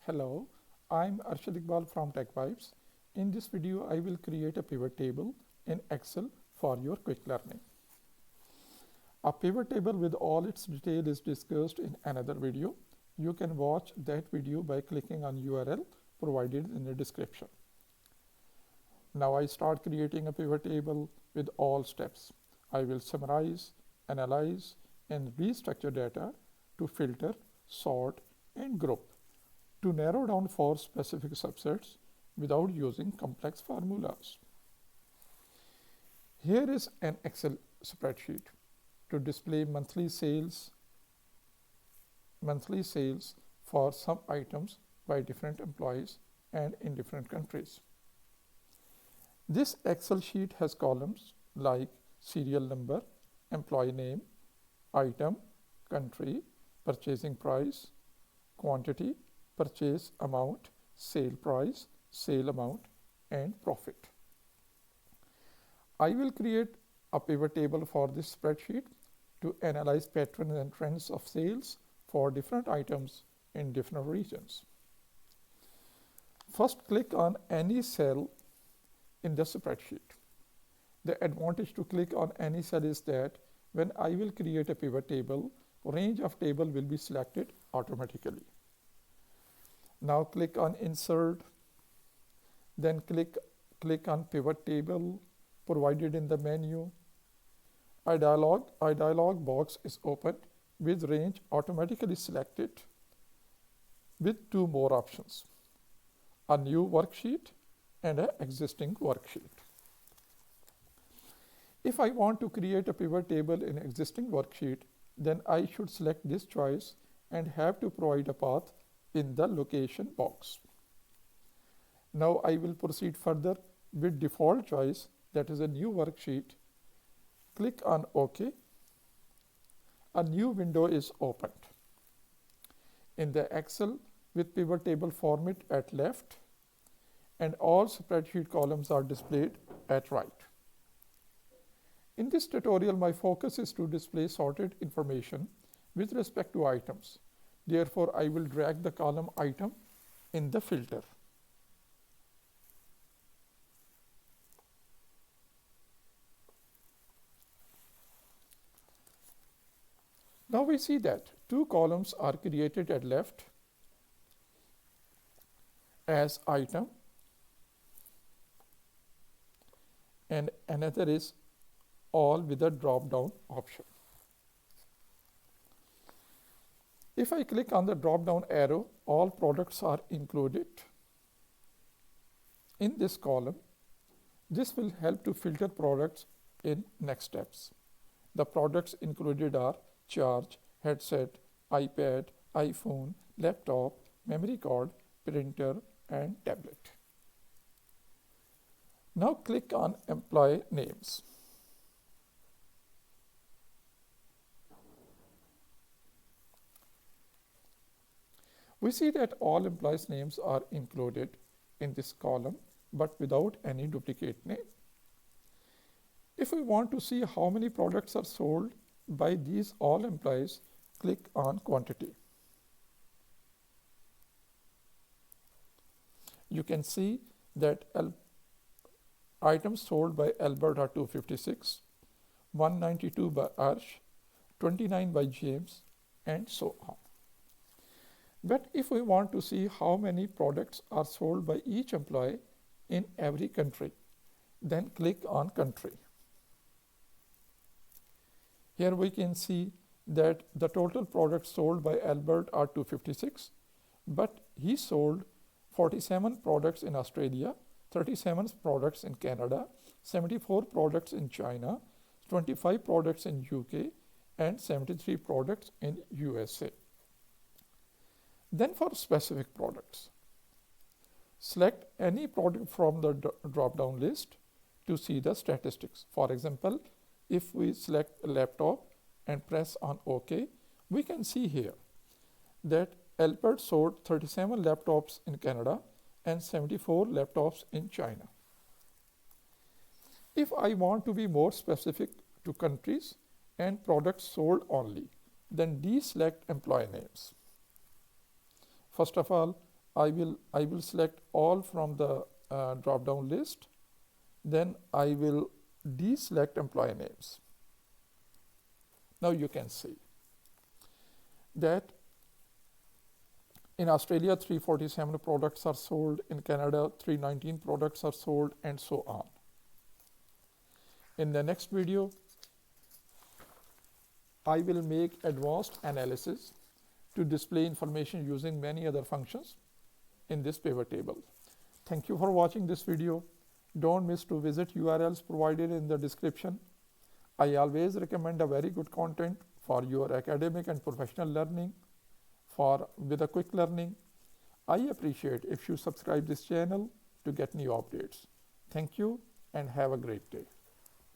Hello, I'm Arshad Iqbal from TechVibes. In this video, I will create a pivot table in Excel for your quick learning. A pivot table with all its detail is discussed in another video. You can watch that video by clicking on URL provided in the description. Now I start creating a pivot table with all steps. I will summarize, analyze, and restructure data to filter, sort, and group to narrow down for specific subsets without using complex formulas. Here is an Excel spreadsheet to display monthly sales for some items by different employees and in different countries. This Excel sheet has columns like serial number, employee name, item, country, purchasing price, quantity, purchase amount, sale price, sale amount, and profit. I will create a pivot table for this spreadsheet to analyze patterns and trends of sales for different items in different regions. First, click on any cell in the spreadsheet. The advantage to click on any cell is that when I will create a pivot table, range of table will be selected automatically. Now click on Insert, then click on Pivot Table provided in the menu. A dialog box is opened with range automatically selected with two more options, a new worksheet and an existing worksheet. If I want to create a pivot table in existing worksheet, then I should select this choice and have to provide a path in the location box. Now I will proceed further with default choice, that is a new worksheet. Click on OK. A new window is opened. In the Excel with pivot table format at left, and all spreadsheet columns are displayed at right. In this tutorial, my focus is to display sorted information with respect to items. Therefore, I will drag the column item in the filter. Now we see that two columns are created at left as item and another is all with a drop down option. If I click on the drop down arrow, all products are included in this column. This will help to filter products in next steps. The products included are charge, headset, iPad, iPhone, laptop, memory card, printer, and tablet. Now click on employee names. We see that all employees' names are included in this column, but without any duplicate name. If we want to see how many products are sold by these all employees, click on quantity. You can see that items sold by Albert are 256, 192 by Arsh, 29 by James, and so on. But if we want to see how many products are sold by each employee in every country, then click on country. Here we can see that the total products sold by Albert are 256, but he sold 47 products in Australia, 37 products in Canada, 74 products in China, 25 products in UK, and 73 products in USA. Then for specific products, select any product from the drop-down list to see the statistics. For example, if we select a laptop and press on OK, we can see here that Albert sold 37 laptops in Canada and 74 laptops in China. If I want to be more specific to countries and products sold only, then deselect employee names. First of all, I will select all from the drop down list. Then I will deselect employee names. Now you can see that in Australia 347 products are sold, in Canada 319 products are sold, and so on. In the next video, I will make advanced analysis to display information using many other functions in this pivot table. Thank you for watching this video. Don't miss to visit URLs provided in the description. I always recommend a very good content for your academic and professional learning with a quick learning. I appreciate if you subscribe this channel to get new updates. Thank you and have a great day.